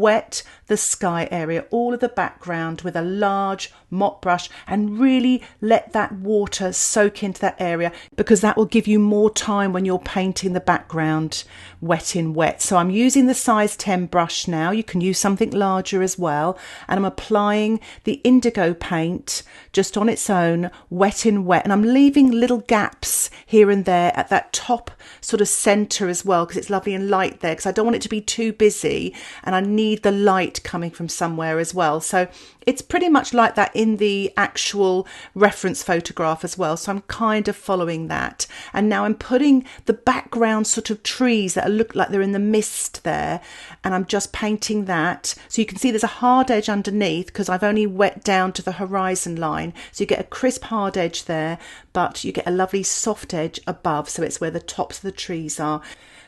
wet the sky area, all of the background, with a large mop brush, and really let that water soak into that area, because that will give you more time when you're painting the background wet in wet. So I'm using the size 10 brush now. You can use something larger as well, and I'm applying the indigo paint just on its own, wet in wet, and I'm leaving little gaps here and there at that top sort of center as well, because it's lovely and light there, because I don't want it to be too busy and I need the light coming from somewhere as well. So it's pretty much like that in the actual reference photograph as well. So I'm kind of following that. And now I'm putting the background sort of trees that look like they're in the mist there, and I'm just painting that. So you can see there's a hard edge underneath because I've only wet down to the horizon line. So you get a crisp hard edge there, but you get a lovely soft edge above. So it's where the tops of the trees are.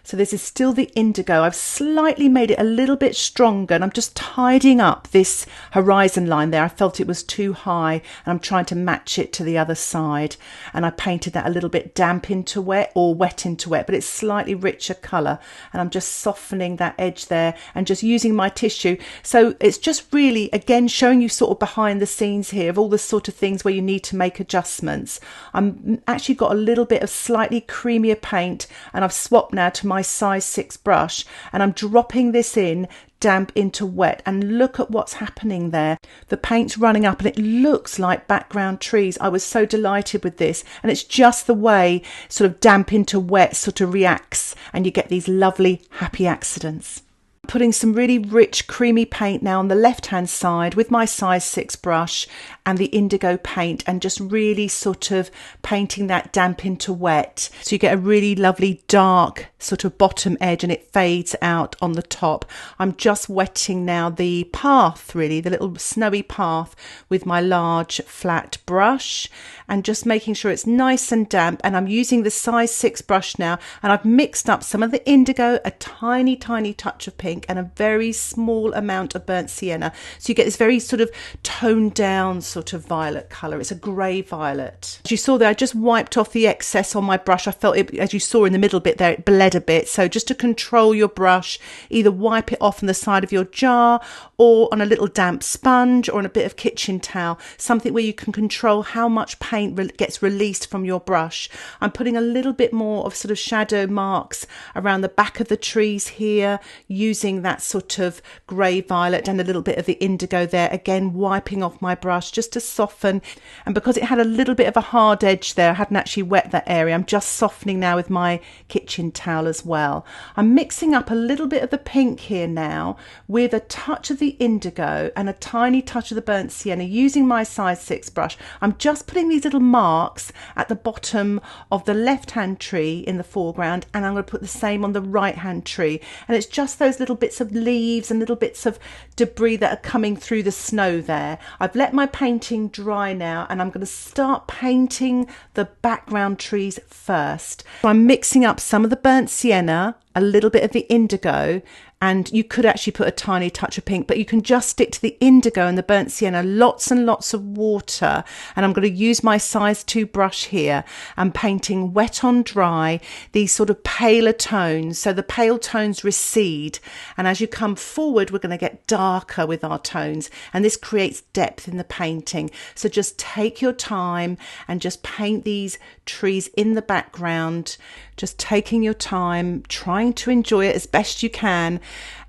So this is still the indigo. I've slightly made it a little bit stronger, and I'm just tidying up this horizon line there. I felt it was too high, and I'm trying to match it to the other side. And I painted that a little bit damp into wet, or wet into wet, but it's slightly richer colour. And I'm just softening that edge there and just using my tissue. So it's just really, again, showing you sort of behind the scenes here of all the sort of things where you need to make adjustments. I'm actually got a little bit of slightly creamier paint, and I've swapped now to my size 6 brush, and I'm dropping this in damp into wet, and look at what's happening there. The paint's running up and it looks like background trees. I was so delighted with this, and it's just the way sort of damp into wet sort of reacts, and you get these lovely happy accidents. Putting some really rich creamy paint now on the left hand side with my size 6 brush and the indigo paint, and just really sort of painting that damp into wet, so you get a really lovely dark sort of bottom edge and it fades out on the top. I'm just wetting now the path, really the little snowy path, with my large flat brush, and just making sure it's nice and damp. And I'm using the size 6 brush now, and I've mixed up some of the indigo, a tiny touch of pink, and a very small amount of burnt sienna, so you get this very sort of toned down sort of violet colour. It's a grey violet. As you saw there, I just wiped off the excess on my brush. I felt it, as you saw in the middle bit there, it bled a bit. So just to control your brush, either wipe it off on the side of your jar, or on a little damp sponge, or on a bit of kitchen towel, something where you can control how much paint gets released from your brush. I'm putting a little bit more of sort of shadow marks around the back of the trees here, using that sort of grey violet and a little bit of the indigo there, again wiping off my brush just to soften. And because it had a little bit of a hard edge there, I hadn't actually wet that area, I'm just softening now with my kitchen towel as well. I'm mixing up a little bit of the pink here now with a touch of the indigo and a tiny touch of the burnt sienna, using my size 6 brush. I'm just putting these little marks at the bottom of the left hand tree in the foreground, and I'm going to put the same on the right hand tree. And it's just those little bits of leaves and little bits of debris that are coming through the snow there. I've let my painting dry now, and I'm going to start painting the background trees first. So I'm mixing up some of the burnt sienna, a little bit of the indigo, and you could actually put a tiny touch of pink, but you can just stick to the indigo and the burnt sienna, lots and lots of water. And I'm going to use my size 2 brush here and painting wet on dry these sort of paler tones. So the pale tones recede, and as you come forward, we're going to get darker with our tones, and this creates depth in the painting. So just take your time and just paint these trees in the background, just taking your time, trying to enjoy it as best you can.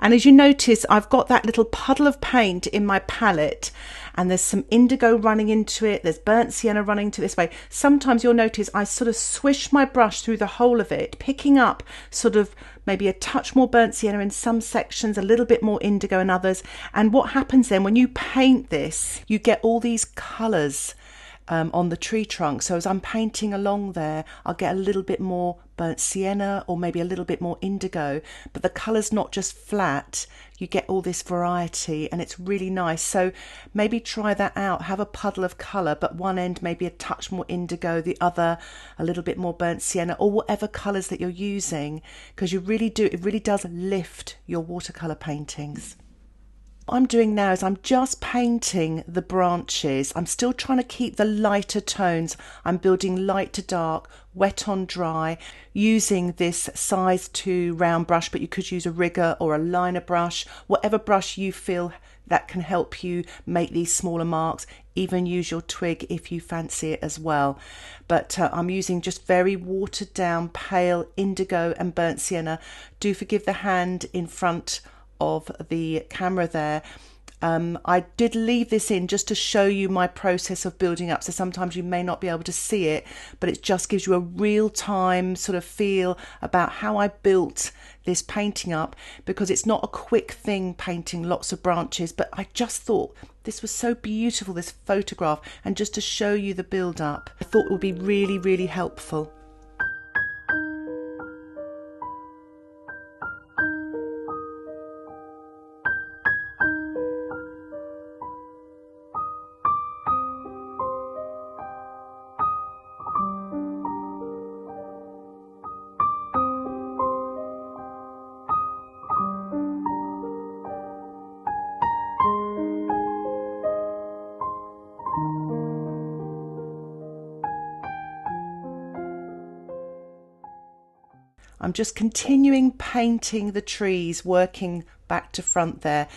And as you notice, I've got that little puddle of paint in my palette, and there's some indigo running into it, there's burnt sienna running to this way. Sometimes you'll notice I sort of swish my brush through the whole of it, picking up sort of maybe a touch more burnt sienna in some sections, a little bit more indigo in others. And what happens then when you paint this, you get all these colours on the tree trunk. So as I'm painting along there, I'll get a little bit more burnt sienna, or maybe a little bit more indigo, but the colour's not just flat, you get all this variety, and it's really nice. So maybe try that out, have a puddle of colour, but one end maybe a touch more indigo, the other a little bit more burnt sienna, or whatever colours that you're using, because it really does lift your watercolour paintings. What I'm doing now is I'm just painting the branches. I'm still trying to keep the lighter tones. I'm building light to dark, wet on dry, using this size 2 round brush, but you could use a rigger or a liner brush, whatever brush you feel that can help you make these smaller marks. Even use your twig if you fancy it as well. But I'm using just very watered down pale indigo and burnt sienna. Do forgive the hand in front of the camera there. I did leave this in just to show you my process of building up, so sometimes you may not be able to see it, but it just gives you a real-time sort of feel about how I built this painting up, because it's not a quick thing painting lots of branches, but I just thought this was so beautiful, this photograph, and just to show you the build up, I thought it would be really, really helpful. I'm just continuing painting the trees, working back to front there.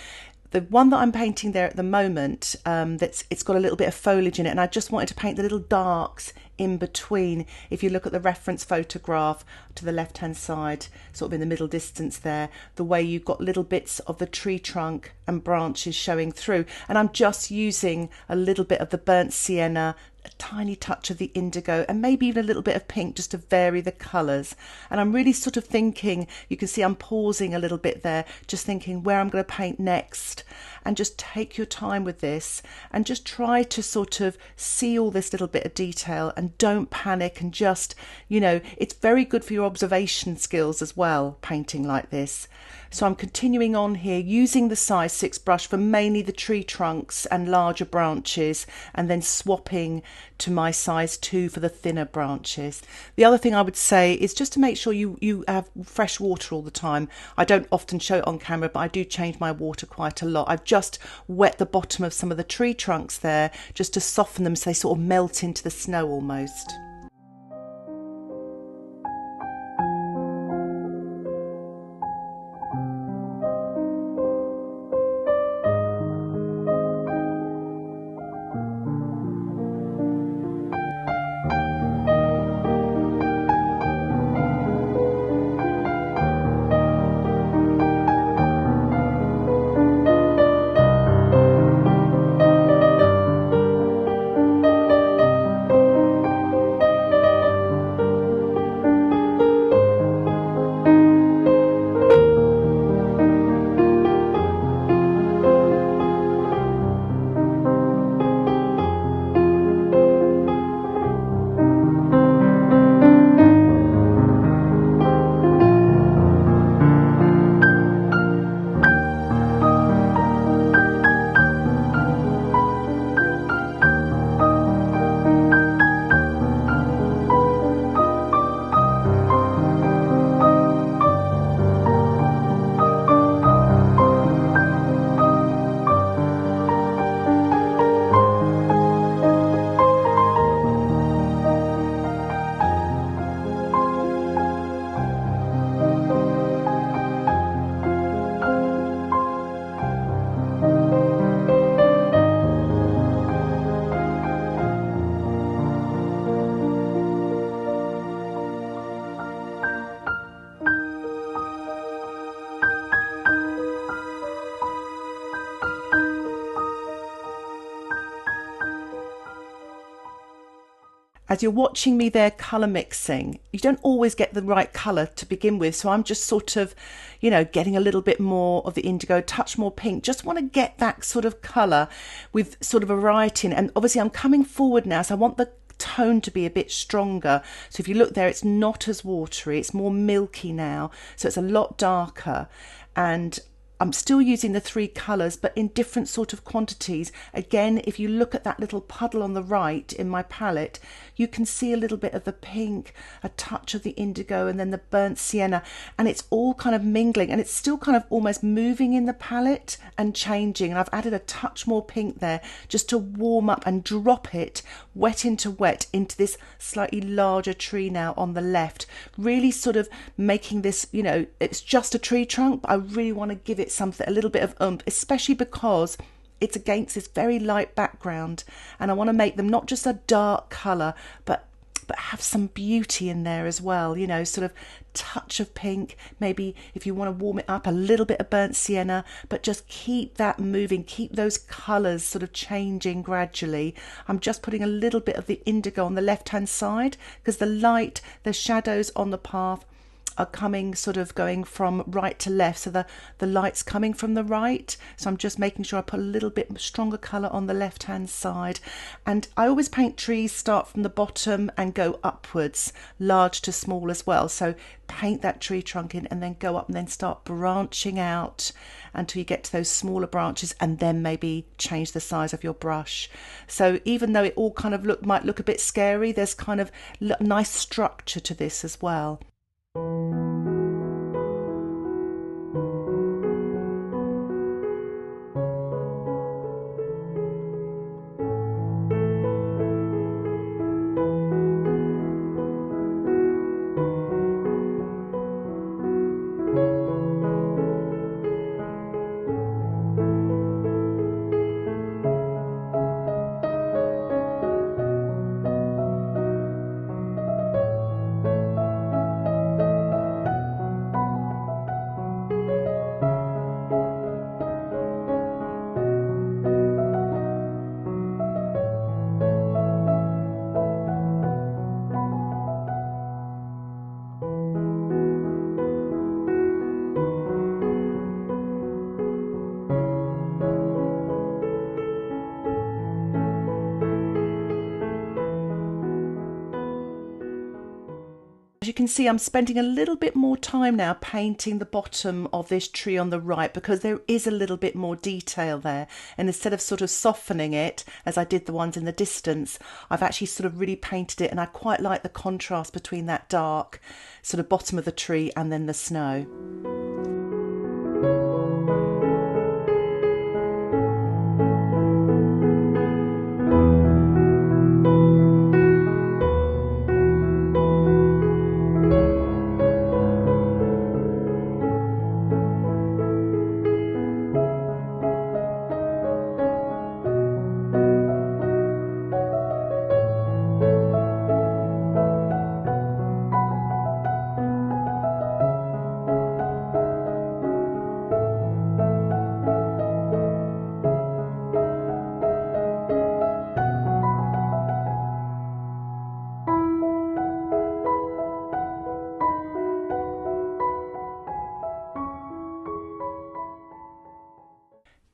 The one that I'm painting there at the moment, it's got a little bit of foliage in it, and I just wanted to paint the little darks in between. If you look at the reference photograph to the left hand side, sort of in the middle distance there, the way you've got little bits of the tree trunk and branches showing through, and I'm just using a little bit of the burnt sienna, a tiny touch of the indigo, and maybe even a little bit of pink, just to vary the colours. And I'm really sort of thinking, you can see I'm pausing a little bit there, just thinking where I'm going to paint next. And just take your time with this and just try to sort of see all this little bit of detail, and don't panic, and just, you know, it's very good for your observation skills as well, painting like this. So I'm continuing on here using the size 6 brush for mainly the tree trunks and larger branches, and then swapping to my size 2 for the thinner branches. The other thing I would say is just to make sure you have fresh water all the time. I don't often show it on camera, but I do change my water quite a lot. I've just wet the bottom of some of the tree trunks there just to soften them so they sort of melt into the snow almost. As you're watching me there colour mixing, you don't always get the right colour to begin with, so I'm just sort of, you know, getting a little bit more of the indigo, touch more pink, just want to get that sort of colour with sort of variety in it. And obviously I'm coming forward now, so I want the tone to be a bit stronger. So if you look there, it's not as watery, it's more milky now, so it's a lot darker. And I'm still using the 3 colours, but in different sort of quantities. Again, if you look at that little puddle on the right in my palette, you can see a little bit of the pink, a touch of the indigo, and then the burnt sienna, and it's all kind of mingling, and it's still kind of almost moving in the palette and changing. And I've added a touch more pink there just to warm up and drop it wet into this slightly larger tree now on the left, really sort of making this, you know, it's just a tree trunk, but I really want to give it something, a little bit of oomph, especially because it's against this very light background, and I want to make them not just a dark colour, but have some beauty in there as well, you know, sort of touch of pink, maybe if you want to warm it up, a little bit of burnt sienna, but just keep that moving, keep those colours sort of changing gradually. I'm just putting a little bit of the indigo on the left hand side because the light, the shadows on the path are coming, sort of going from right to left, so the light's coming from the right, so I'm just making sure I put a little bit stronger colour on the left hand side. And I always paint trees, start from the bottom and go upwards, large to small as well, so paint that tree trunk in and then go up and then start branching out until you get to those smaller branches, and then maybe change the size of your brush. So even though it all kind of might look a bit scary, there's kind of nice structure to this as well. As you can see, I'm spending a little bit more time now painting the bottom of this tree on the right because there is a little bit more detail there, and instead of sort of softening it as I did the ones in the distance, I've actually sort of really painted it, and I quite like the contrast between that dark sort of bottom of the tree and then the snow.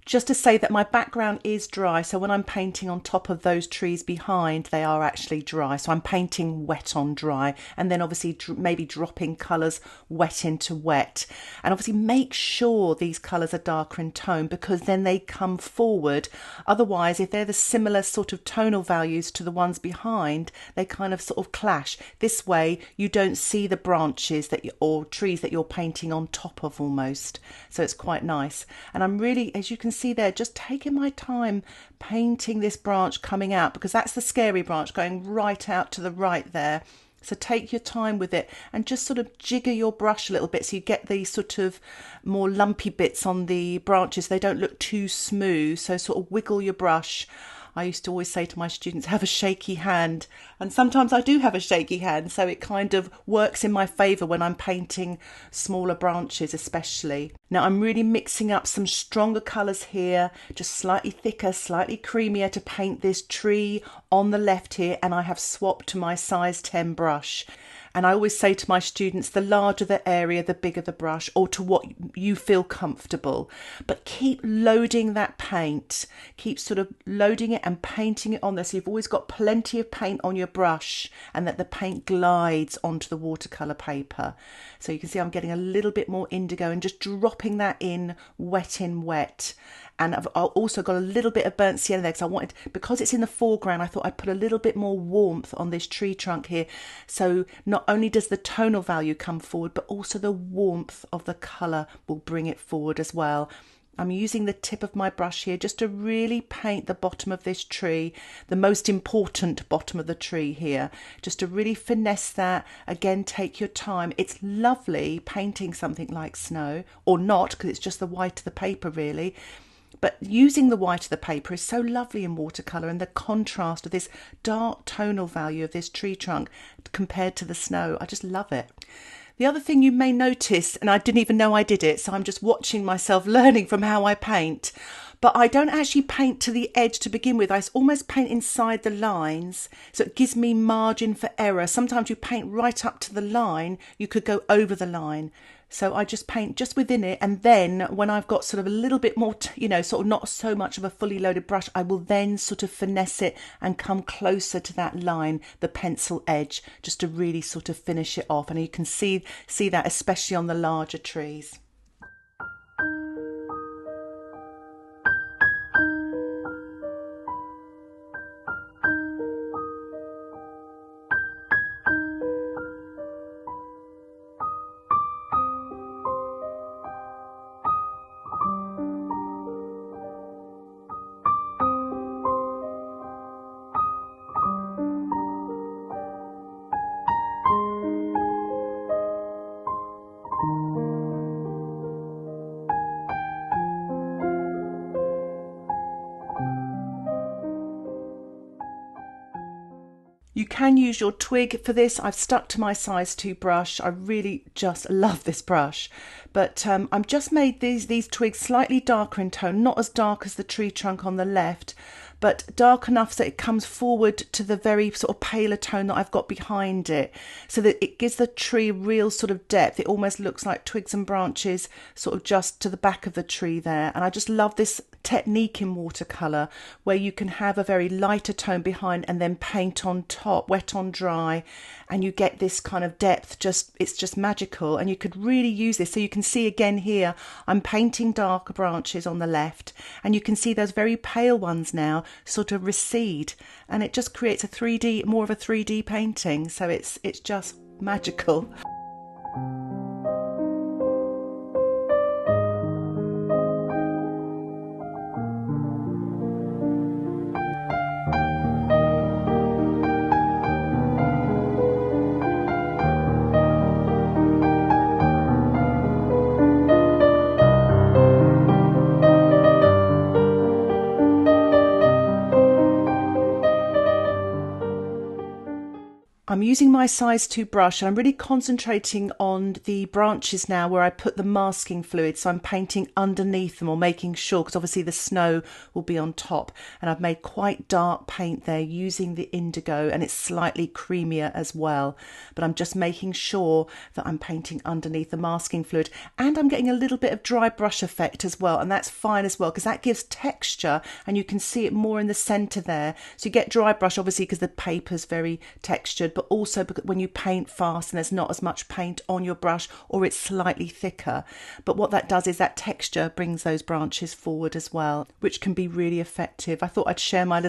Just to say that my background is dry, so when I'm painting on top of those trees behind, they are actually dry. So I'm painting wet on dry, and then obviously maybe dropping colours wet into wet. And obviously make sure these colours are darker in tone, because then they come forward. Otherwise, if they're the similar sort of tonal values to the ones behind, they kind of sort of clash. This way you don't see the branches or trees that you're painting on top of almost. So it's quite nice. And I'm really, as you can see there, just taking my time painting this branch coming out, because that's the scary branch going right out to the right there. So take your time with it and just sort of jigger your brush a little bit so you get these sort of more lumpy bits on the branches. They don't look too smooth, so sort of wiggle your brush. I used to always say to my students, have a shaky hand. And sometimes I do have a shaky hand, so it kind of works in my favour when I'm painting smaller branches especially. Now I'm really mixing up some stronger colours here, just slightly thicker, slightly creamier to paint this tree on the left here, and I have swapped to my size 10 brush. And I always say to my students, the larger the area, the bigger the brush, or to what you feel comfortable. But keep loading that paint. Keep sort of loading it and painting it on there. So you've always got plenty of paint on your brush and that the paint glides onto the watercolour paper. So you can see I'm getting a little bit more indigo and just dropping that in wet. And I've also got a little bit of burnt sienna there because I wanted, because it's in the foreground, I thought I'd put a little bit more warmth on this tree trunk here. So not only does the tonal value come forward, but also the warmth of the colour will bring it forward as well. I'm using the tip of my brush here just to really paint the bottom of this tree, the most important bottom of the tree here, just to really finesse that. Again, take your time. It's lovely painting something like snow, or not, because it's just the white of the paper really. But using the white of the paper is so lovely in watercolour, and the contrast of this dark tonal value of this tree trunk compared to the snow. I just love it. The other thing you may notice, and I didn't even know I did it, so I'm just watching myself learning from how I paint, but I don't actually paint to the edge to begin with. I almost paint inside the lines, so it gives me margin for error. Sometimes you paint right up to the line, you could go over the line. So I just paint just within it, and then when I've got sort of a little bit more, sort of not so much of a fully loaded brush, I will then sort of finesse it and come closer to that line, the pencil edge, just to really sort of finish it off. And you can see that especially on the larger trees. You can use your twig for this. I've stuck to my size 2 brush. I really just love this brush. But I've just made these twigs slightly darker in tone, not as dark as the tree trunk on the left, but dark enough so it comes forward to the very sort of paler tone that I've got behind it, so that it gives the tree real sort of depth. It almost looks like twigs and branches sort of just to the back of the tree there. And I just love this technique in watercolour where you can have a very lighter tone behind and then paint on top, wet on dry, and you get this kind of depth. It's just magical, and you could really use this. So you can see again here I'm painting darker branches on the left, and you can see those very pale ones now sort of recede, and it just creates more of a 3D painting. So it's just magical. I'm using my size 2 brush, and I'm really concentrating on the branches now where I put the masking fluid. So I'm painting underneath them, or making sure, because obviously the snow will be on top, and I've made quite dark paint there using the indigo, and it's slightly creamier as well. But I'm just making sure that I'm painting underneath the masking fluid, and I'm getting a little bit of dry brush effect as well, and that's fine as well because that gives texture, and you can see it more in the centre there. So you get dry brush obviously because the paper's very textured, but also because when you paint fast and there's not as much paint on your brush, or it's slightly thicker. But what that does is that texture brings those branches forward as well, which can be really effective. I thought I'd share I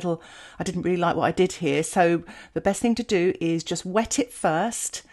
didn't really like what I did here. So the best thing to do is just wet it first,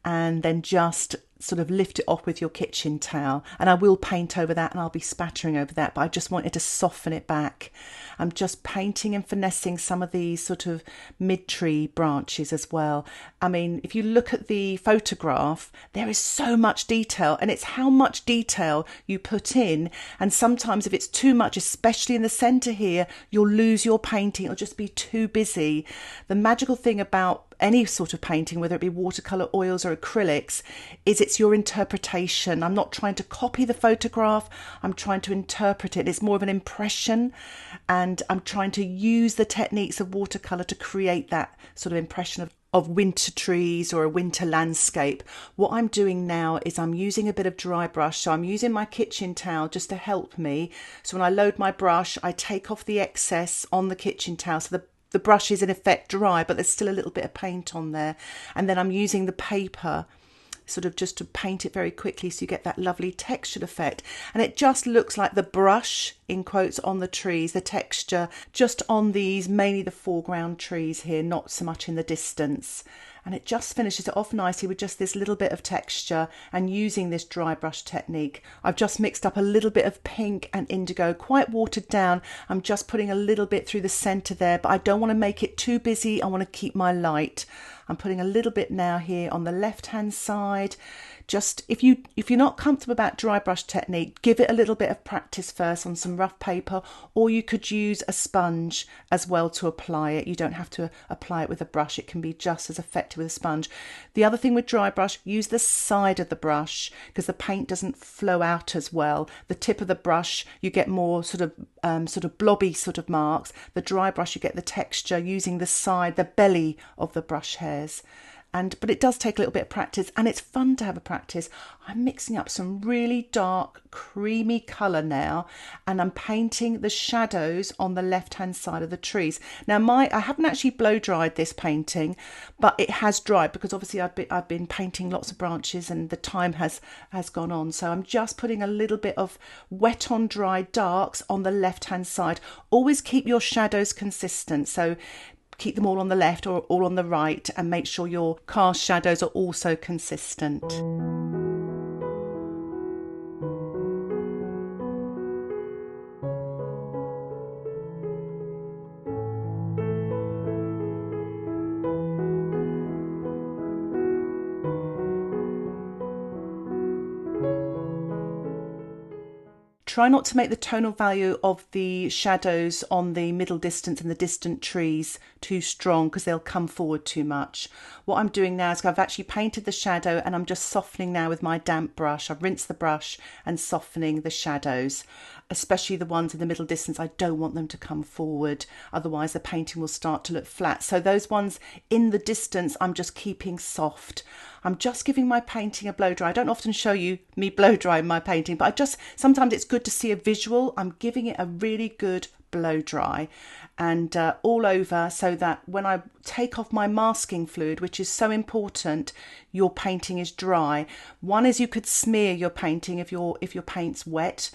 and then just sort of lift it off with your kitchen towel. And I will paint over that, and I'll be spattering over that, but I just wanted to soften it back. I'm just painting and finessing some of these sort of mid-tree branches as well. I mean, if you look at the photograph, there is so much detail, and it's how much detail you put in. And sometimes if it's too much, especially in the centre here, you'll lose your painting. It'll just be too busy. The magical thing about any sort of painting, whether it be watercolour, oils or acrylics, is it's your interpretation. I'm not trying to copy the photograph, I'm trying to interpret it. It's more of an impression, and I'm trying to use the techniques of watercolour to create that sort of impression of winter trees or a winter landscape, what I'm doing now is I'm using a bit of dry brush. So I'm using my kitchen towel just to help me. So when I load my brush, I take off the excess on the kitchen towel. So the brush is in effect dry, but there's still a little bit of paint on there. And then I'm using the paper sort of just to paint it very quickly so you get that lovely textured effect. And it just looks like the brush, in quotes, on the trees, the texture just on these, mainly the foreground trees here, not so much in the distance. And it just finishes it off nicely with just this little bit of texture. And using this dry brush technique, I've just mixed up a little bit of pink and indigo, quite watered down. I'm just putting a little bit through the centre there, but I don't want to make it too busy. I want to keep my light. I'm putting a little bit now here on the left hand side. Just if you're not comfortable about dry brush technique, give it a little bit of practice first on some rough paper, or you could use a sponge as well to apply it. You don't have to apply it with a brush. It can be just as effective with a sponge. The other thing with dry brush, use the side of the brush because the paint doesn't flow out as well. The tip of the brush, you get more sort of blobby sort of marks. The dry brush, you get the texture using the side, the belly of the brush hairs. But it does take a little bit of practice, and it's fun to have a practice. I'm mixing up some really dark, creamy colour now, and I'm painting the shadows on the left-hand side of the trees. Now, I haven't actually blow dried this painting, but it has dried because obviously I've been painting lots of branches and the time has gone on. So I'm just putting a little bit of wet on dry darks on the left-hand side. Always keep your shadows consistent. So keep them all on the left or all on the right, and make sure your cast shadows are also consistent. Try not to make the tonal value of the shadows on the middle distance and the distant trees too strong because they'll come forward too much. What I'm doing now is I've actually painted the shadow and I'm just softening now with my damp brush. I've rinsed the brush and softening the shadows, especially the ones in the middle distance. I don't want them to come forward, otherwise the painting will start to look flat. So those ones in the distance, I'm just keeping soft. I'm just giving my painting a blow dry. I don't often show you me blow drying my painting, but sometimes it's good to see a visual. I'm giving it a really good blow dry and all over, so that when I take off my masking fluid, which is so important, your painting is dry. One is you could smear your painting if your paint's wet,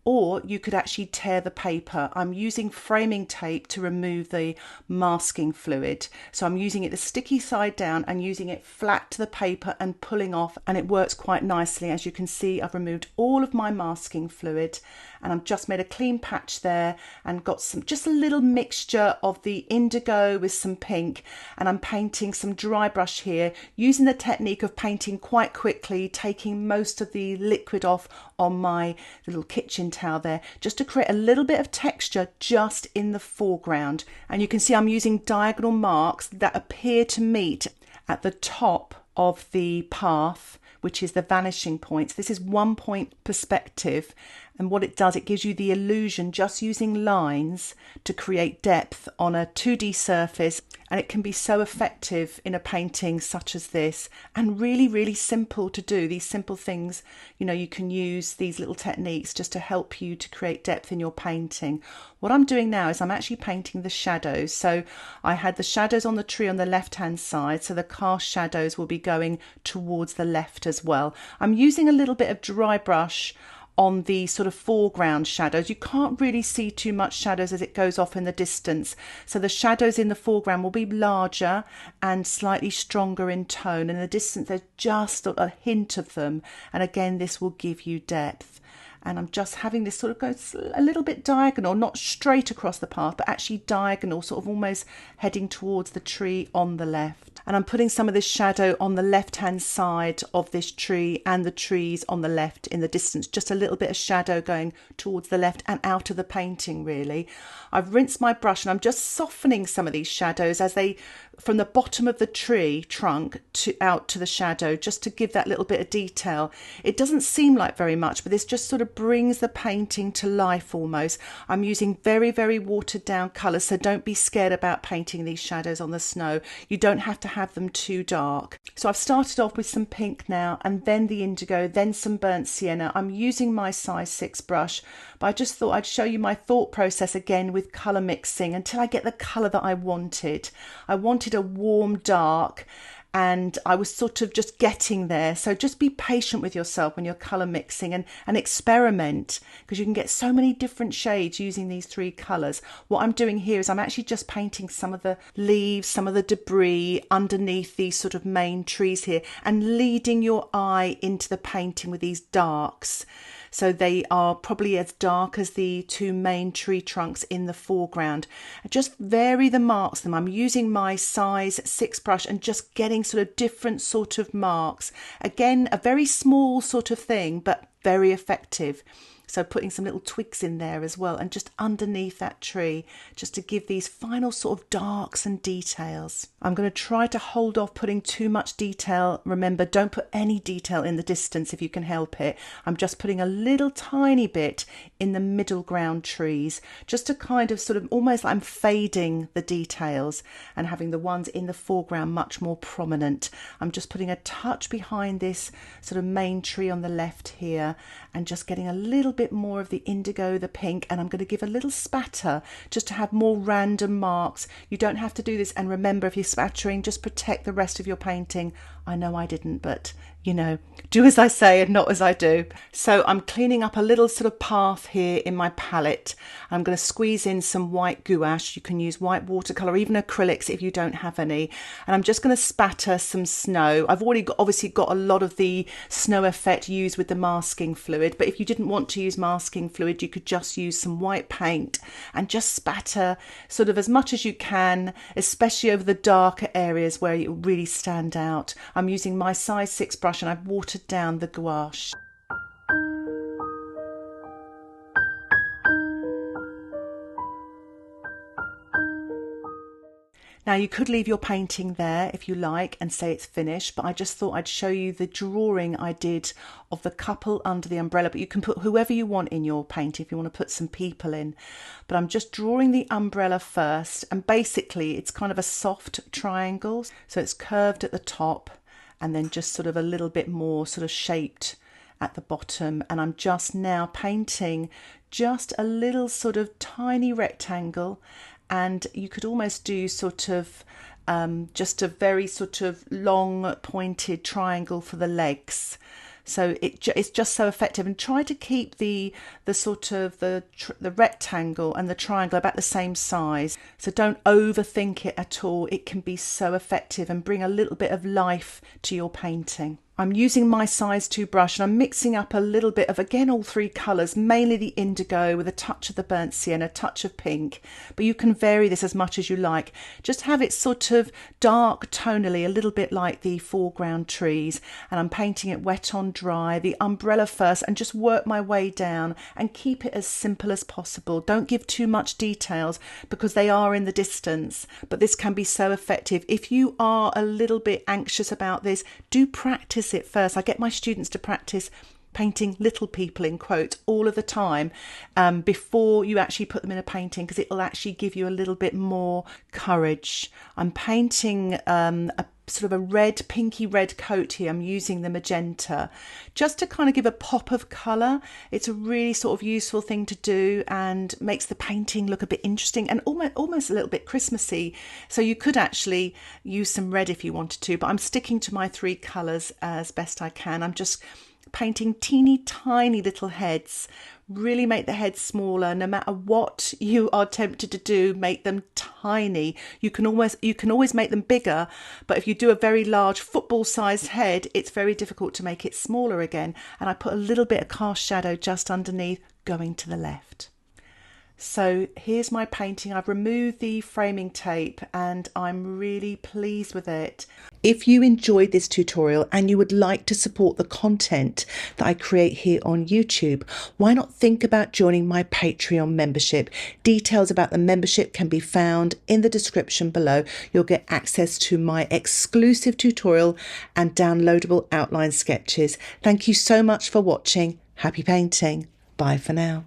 or you could actually tear the paper. I'm using framing tape to remove the masking fluid. So I'm using it the sticky side down and using it flat to the paper and pulling off, and it works quite nicely. As you can see, I've removed all of my masking fluid and I've just made a clean patch there and got just a little mixture of the indigo with some pink, and I'm painting some dry brush here using the technique of painting quite quickly, taking most of the liquid off on my little kitchen towel there, just to create a little bit of texture just in the foreground. And you can see I'm using diagonal marks that appear to meet at the top of the path, which is the vanishing points. This is 1 point perspective, and what it does, it gives you the illusion just using lines to create depth on a 2D surface, and it can be so effective in a painting such as this, and really, really simple to do. These simple things, you can use these little techniques just to help you to create depth in your painting. What I'm doing now is I'm actually painting the shadows. So I had the shadows on the tree on the left hand side, so the cast shadows will be going towards the left as well. I'm using a little bit of dry brush on the sort of foreground shadows. You can't really see too much shadows as it goes off in the distance. So the shadows in the foreground will be larger and slightly stronger in tone. In the distance, there's just a hint of them. And again, this will give you depth. And I'm just having this sort of go a little bit diagonal, not straight across the path, but actually diagonal, sort of almost heading towards the tree on the left. And I'm putting some of this shadow on the left-hand side of this tree and the trees on the left in the distance, just a little bit of shadow going towards the left and out of the painting, really. I've rinsed my brush and I'm just softening some of these shadows as they, from the bottom of the tree trunk out to the shadow, just to give that little bit of detail. It doesn't seem like very much, but this just sort of brings the painting to life almost. I'm using very, very watered down colours, so don't be scared about painting these shadows on the snow. You don't have to have them too dark. So I've started off with some pink now, and then the indigo, then some burnt sienna. I'm using my size 6 brush, but I just thought I'd show you my thought process again with colour mixing until I get the colour that I wanted. I wanted a warm dark, and I was sort of just getting there. So just be patient with yourself when you're colour mixing, and experiment, because you can get so many different shades using these 3 colours. What I'm doing here is I'm actually just painting some of the leaves, some of the debris underneath these sort of main trees here, and leading your eye into the painting with these darks. So they are probably as dark as the 2 main tree trunks in the foreground. Just vary the marks them. I'm using my size 6 brush and just getting sort of different sort of marks. Again, a very small sort of thing, but very effective. So putting some little twigs in there as well, and just underneath that tree, just to give these final sort of darks and details. I'm going to try to hold off putting too much detail. Remember, don't put any detail in the distance if you can help it. I'm just putting a little tiny bit in the middle ground trees, just to kind of sort of almost like I'm fading the details and having the ones in the foreground much more prominent. I'm just putting a touch behind this sort of main tree on the left here, and just getting a little bit more of the indigo, the pink, and I'm going to give a little spatter just to have more random marks. You don't have to do this, and remember, if you're spattering, just protect the rest of your painting. I know I didn't, but you know, do as I say and not as I do. So I'm cleaning up a little sort of path here in my palette. I'm going to squeeze in some white gouache. You can use white watercolour, even acrylics if you don't have any. And I'm just going to spatter some snow. I've already obviously got a lot of the snow effect used with the masking fluid, but if you didn't want to use masking fluid, you could just use some white paint and just spatter sort of as much as you can, especially over the darker areas where it will really stand out. I'm using my size 6 brush and I've watered down the gouache. Now you could leave your painting there if you like and say it's finished, but I just thought I'd show you the drawing I did of the couple under the umbrella. But you can put whoever you want in your painting if you want to put some people in. But I'm just drawing the umbrella first, and basically it's kind of a soft triangle, so it's curved at the top and then just sort of a little bit more sort of shaped at the bottom. And I'm just now painting just a little sort of tiny rectangle, and you could almost do sort of just a very sort of long pointed triangle for the legs. So it's just so effective, and try to keep the sort of the rectangle and the triangle about the same size. So don't overthink it at all. It can be so effective and bring a little bit of life to your painting. I'm using my size 2 brush, and I'm mixing up a little bit of, again, all 3 colours, mainly the indigo with a touch of the burnt sienna, a touch of pink, but you can vary this as much as you like. Just have it sort of dark tonally, a little bit like the foreground trees, and I'm painting it wet on dry, the umbrella first, and just work my way down and keep it as simple as possible. Don't give too much details because they are in the distance, but this can be so effective. If you are a little bit anxious about this, do practice it first. I get my students to practice painting little people in quotes all of the time before you actually put them in a painting, because it will actually give you a little bit more courage. I'm painting a sort of a red, pinky red coat here. I'm using the magenta just to kind of give a pop of colour. It's a really sort of useful thing to do and makes the painting look a bit interesting and almost a little bit Christmassy. So you could actually use some red if you wanted to, but I'm sticking to my 3 colours as best I can. I'm just painting teeny tiny little heads. Really make the heads smaller. No matter what you are tempted to do, make them tiny. You can always make them bigger, but if you do a very large football sized head, it's very difficult to make it smaller again. And I put a little bit of cast shadow just underneath, going to the left. So here's my painting. I've removed the framing tape and I'm really pleased with it. If you enjoyed this tutorial and you would like to support the content that I create here on YouTube, why not think about joining my Patreon membership? Details about the membership can be found in the description below. You'll get access to my exclusive tutorial and downloadable outline sketches. Thank you so much for watching. Happy painting. Bye for now.